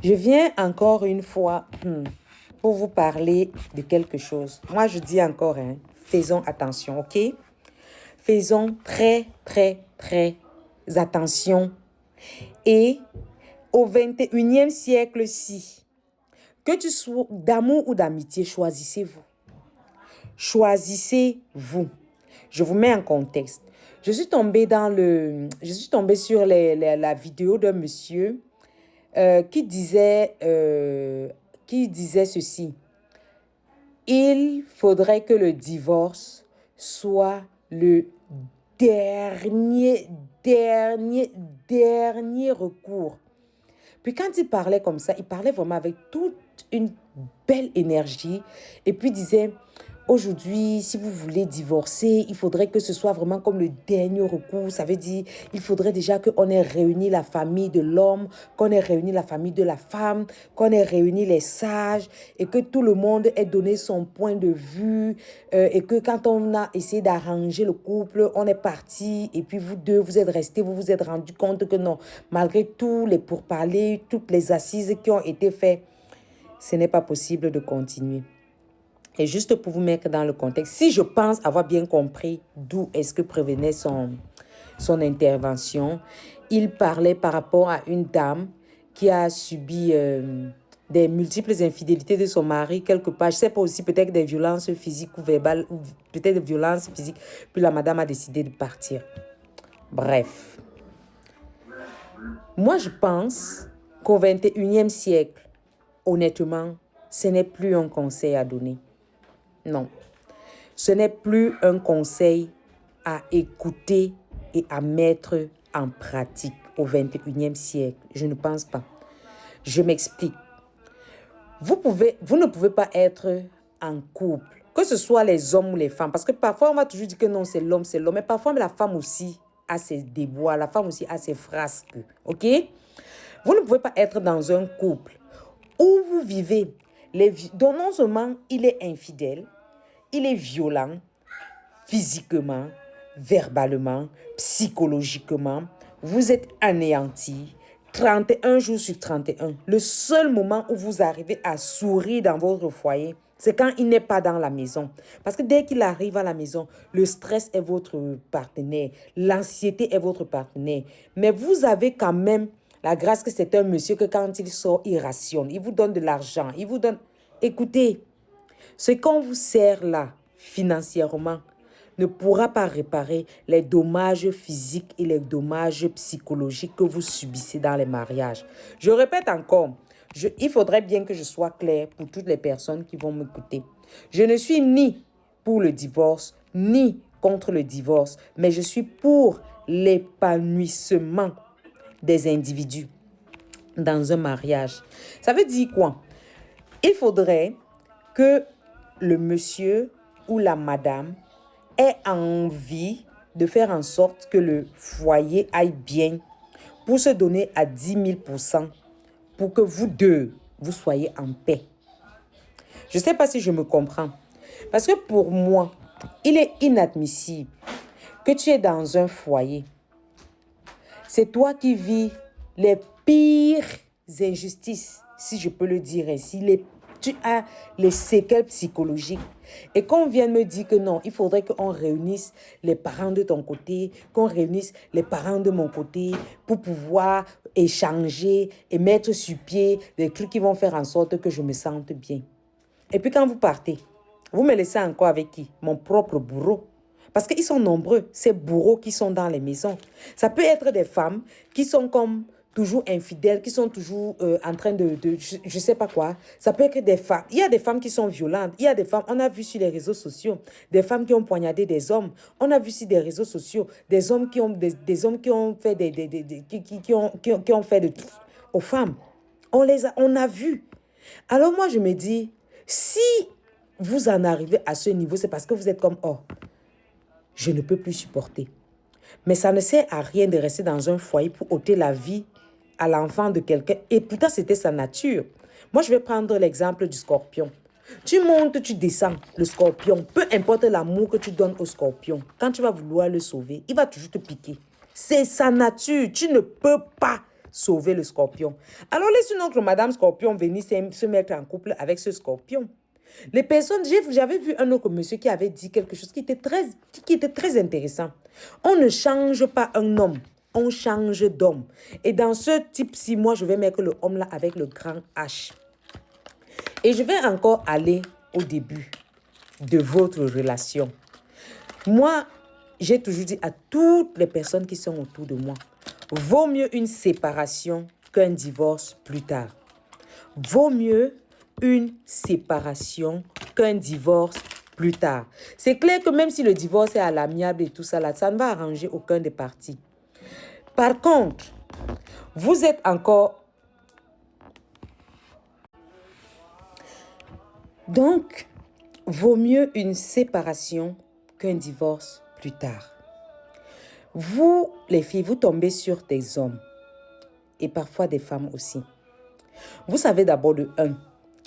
Je viens encore une fois pour vous parler de quelque chose. Moi, je dis encore, faisons attention, ok? Faisons très, très, très attention. Et au 21e siècle-ci, que tu sois d'amour ou d'amitié, choisissez-vous. Choisissez-vous. Je vous mets en contexte. Je suis tombée sur la vidéo d'un monsieur qui disait ceci. Il faudrait que le divorce soit le dernier recours. Puis quand il parlait comme ça, il parlait vraiment avec toute une belle énergie. Et puis il disait, aujourd'hui, si vous voulez divorcer, il faudrait que ce soit vraiment comme le dernier recours. Ça veut dire, il faudrait déjà qu'on ait réuni la famille de l'homme, qu'on ait réuni la famille de la femme, qu'on ait réuni les sages et que tout le monde ait donné son point de vue et que quand on a essayé d'arranger le couple, on est parti et puis vous deux, vous êtes restés, vous vous êtes rendu compte que non, malgré tous les pourparlers, toutes les assises qui ont été faites, ce n'est pas possible de continuer. Et juste pour vous mettre dans le contexte, si je pense avoir bien compris d'où est-ce que prévenait son intervention, il parlait par rapport à une dame qui a subi des multiples infidélités de son mari quelque part. Je ne sais pas aussi, peut-être des violences physiques ou verbales, ou peut-être des violences physiques. Puis la madame a décidé de partir. Bref. Moi, je pense qu'au 21e siècle, honnêtement, ce n'est plus un conseil à donner. Non, ce n'est plus un conseil à écouter et à mettre en pratique au 21e siècle. Je ne pense pas. Je m'explique. Vous ne pouvez pas être en couple, que ce soit les hommes ou les femmes, parce que parfois on va toujours dire que non, c'est l'homme, mais parfois la femme aussi a ses déboires, la femme aussi a ses frasques, ok? Vous ne pouvez pas être dans un couple où vous vivez, dont non seulement il est infidèle, il est violent, physiquement, verbalement, psychologiquement. Vous êtes anéanti. 31 jours sur 31. Le seul moment où vous arrivez à sourire dans votre foyer, c'est quand il n'est pas dans la maison. Parce que dès qu'il arrive à la maison, le stress est votre partenaire. L'anxiété est votre partenaire. Mais vous avez quand même la grâce que c'est un monsieur que quand il sort, il rationne. Il vous donne de l'argent. Il vous donne... Écoutez, ce qu'on vous sert là, financièrement, ne pourra pas réparer les dommages physiques et les dommages psychologiques que vous subissez dans les mariages. Je répète encore, il faudrait bien que je sois claire pour toutes les personnes qui vont m'écouter. Je ne suis ni pour le divorce, ni contre le divorce, mais je suis pour l'épanouissement des individus dans un mariage. Ça veut dire quoi? Il faudrait que le monsieur ou la madame ait envie de faire en sorte que le foyer aille bien pour se donner à 10 000% pour que vous deux, vous soyez en paix. Je ne sais pas si je me comprends. Parce que pour moi, il est inadmissible que tu es dans un foyer. C'est toi qui vis les pires injustices, si je peux le dire ainsi, tu as les séquelles psychologiques. Et qu'on vienne me dire que non, il faudrait qu'on réunisse les parents de ton côté, qu'on réunisse les parents de mon côté pour pouvoir échanger et mettre sur pied des trucs qui vont faire en sorte que je me sente bien. Et puis quand vous partez, vous me laissez encore avec qui? Mon propre bourreau. Parce qu'ils sont nombreux, ces bourreaux qui sont dans les maisons. Ça peut être des femmes qui sont comme toujours infidèles, qui sont toujours en train je ne sais pas quoi. Ça peut être des femmes. Il y a des femmes qui sont violentes. Il y a des femmes, on a vu sur les réseaux sociaux, des femmes qui ont poignardé des hommes. On a vu sur des réseaux sociaux, des hommes qui ont, des hommes qui ont fait qui ont fait aux femmes. On a vu. Alors moi, je me dis, si vous en arrivez à ce niveau, c'est parce que vous êtes comme, oh, je ne peux plus supporter. Mais ça ne sert à rien de rester dans un foyer pour ôter la vie à l'enfant de quelqu'un. Et pourtant, c'était sa nature. Moi, je vais prendre l'exemple du scorpion. Tu montes, tu descends, le scorpion. Peu importe l'amour que tu donnes au scorpion, quand tu vas vouloir le sauver, il va toujours te piquer. C'est sa nature. Tu ne peux pas sauver le scorpion. Alors laisse une autre Madame Scorpion venir se mettre en couple avec ce scorpion. Les personnes, j'avais vu un autre monsieur qui avait dit quelque chose qui était très intéressant. On ne change pas un homme, on change d'homme. Et dans ce type-ci, moi, je vais mettre le homme là avec le grand H. Et je vais encore aller au début de votre relation. Moi, j'ai toujours dit à toutes les personnes qui sont autour de moi, vaut mieux une séparation qu'un divorce plus tard. Vaut mieux une séparation qu'un divorce plus tard. C'est clair que même si le divorce est à l'amiable et tout ça, là, ça ne va arranger aucun des parties. Par contre, vous êtes encore... Donc, vaut mieux une séparation qu'un divorce plus tard. Vous, les filles, vous tombez sur des hommes et parfois des femmes aussi. Vous savez d'abord de un,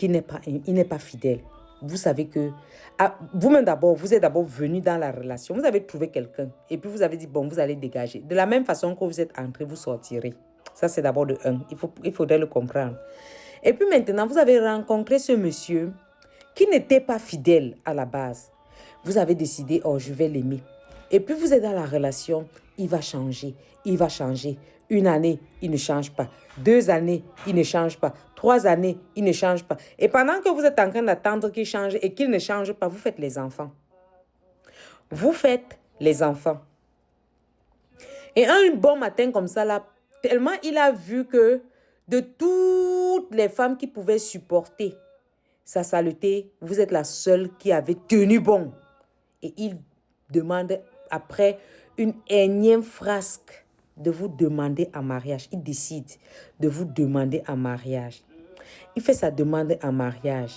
il n'est pas fidèle. Vous savez que vous-même d'abord, vous êtes d'abord venu dans la relation. Vous avez trouvé quelqu'un et puis vous avez dit, bon, vous allez dégager. De la même façon que vous êtes entré, vous sortirez. Ça, c'est d'abord de un. Il faudrait le comprendre. Et puis maintenant, vous avez rencontré ce monsieur qui n'était pas fidèle à la base. Vous avez décidé, oh, je vais l'aimer. Et puis vous êtes dans la relation, il va changer, il va changer. Une année, il ne change pas. 2 années, il ne change pas. 3 années, il ne change pas. Et pendant que vous êtes en train d'attendre qu'il change et qu'il ne change pas, vous faites les enfants. Vous faites les enfants. Et un bon matin comme ça, là, tellement il a vu que de toutes les femmes qui pouvaient supporter sa saleté, vous êtes la seule qui avait tenu bon. Et il demande, après une énième frasque, de vous demander en mariage. Il décide de vous demander en mariage. Il fait sa demande en mariage.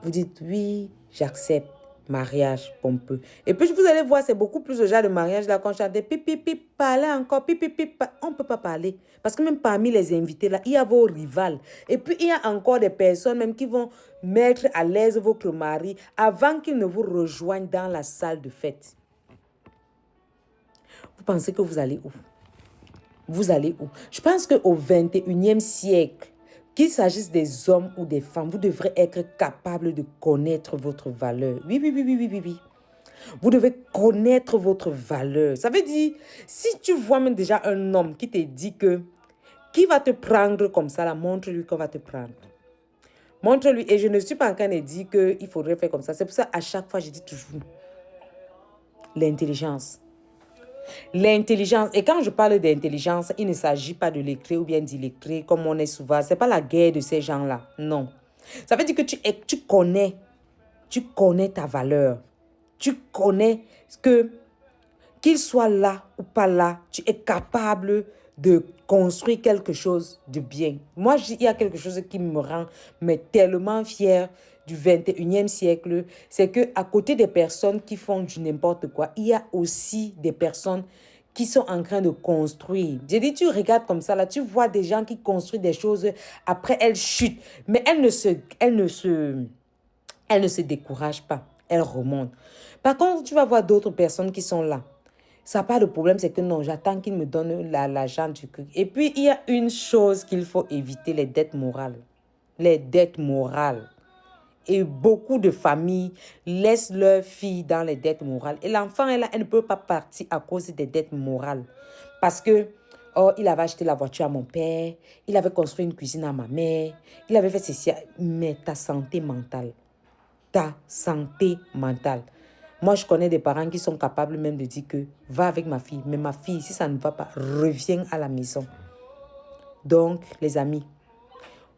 Vous dites, oui, j'accepte. Mariage pompeux. Et puis, vous allez voir, c'est beaucoup plus le genre de mariage là, quand chante pip, pip, pip, parler encore, pip, pip, pip. On ne peut pas parler. Parce que même parmi les invités là, il y a vos rivales. Et puis, il y a encore des personnes même qui vont mettre à l'aise votre mari avant qu'il ne vous rejoigne dans la salle de fête. Vous pensez que vous allez où? Vous allez où? Je pense qu'au 21e siècle, qu'il s'agisse des hommes ou des femmes, vous devrez être capable de connaître votre valeur. Oui, oui, oui, oui, oui, oui, oui. Vous devez connaître votre valeur. Ça veut dire, si tu vois même déjà un homme qui te dit que, qui va te prendre comme ça, là, montre-lui qu'on va te prendre. Montre-lui. Et je ne suis pas en train de dire qu'il faudrait faire comme ça. C'est pour ça, à chaque fois, je dis toujours, l'intelligence. L'intelligence, et quand je parle d'intelligence, il ne s'agit pas de l'écrit ou bien d'illettré, comme on est souvent. Ce n'est pas la guerre de ces gens-là, non. Ça veut dire que tu connais ta valeur. Tu connais que, qu'il soit là ou pas là, tu es capable de construire quelque chose de bien. Moi, il y a quelque chose qui me rend tellement fière du 21e siècle, c'est qu'à côté des personnes qui font du n'importe quoi, il y a aussi des personnes qui sont en train de construire. J'ai dit, tu regardes comme ça, là, tu vois des gens qui construisent des choses, après elles chutent, mais elles ne se découragent pas, elles remontent. Par contre, tu vas voir d'autres personnes qui sont là. Ça n'a pas de problème, c'est que non, j'attends qu'ils me donnent l'argent du truc. Et puis, il y a une chose qu'il faut éviter, les dettes morales. Les dettes morales. Et beaucoup de familles laissent leurs filles dans les dettes morales. Et l'enfant est là, elle ne peut pas partir à cause des dettes morales. Parce que, oh, il avait acheté la voiture à mon père, il avait construit une cuisine à ma mère, il avait fait ceci. Mais ta santé mentale, Moi, je connais des parents qui sont capables même de dire que va avec ma fille. Mais ma fille, si ça ne va pas, reviens à la maison. Donc, les amis,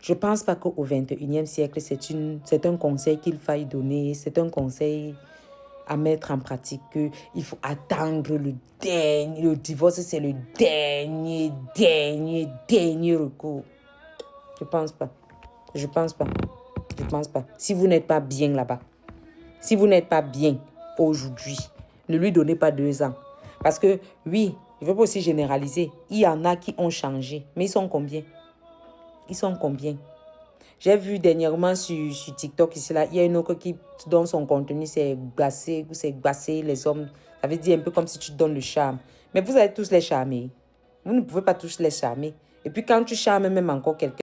je ne pense pas qu'au 21e siècle, c'est un conseil qu'il faille donner. C'est un conseil à mettre en pratique. Il faut attendre le dernier. Le divorce, c'est le dernier recours. Je ne pense pas. Je pense pas. Si vous n'êtes pas bien là-bas, si vous n'êtes pas bien aujourd'hui, ne lui donnez pas 2 ans. Parce que, oui, je ne veux pas aussi généraliser. Il y en a qui ont changé. Mais ils sont combien? J'ai vu dernièrement sur TikTok, ici, là, il y a une autre qui, dont son contenu, c'est gasser les hommes. Ça veut dire un peu comme si tu donnes le charme. Mais vous allez tous les charmer. Vous ne pouvez pas tous les charmer. Et puis quand tu charmes même encore quelqu'un,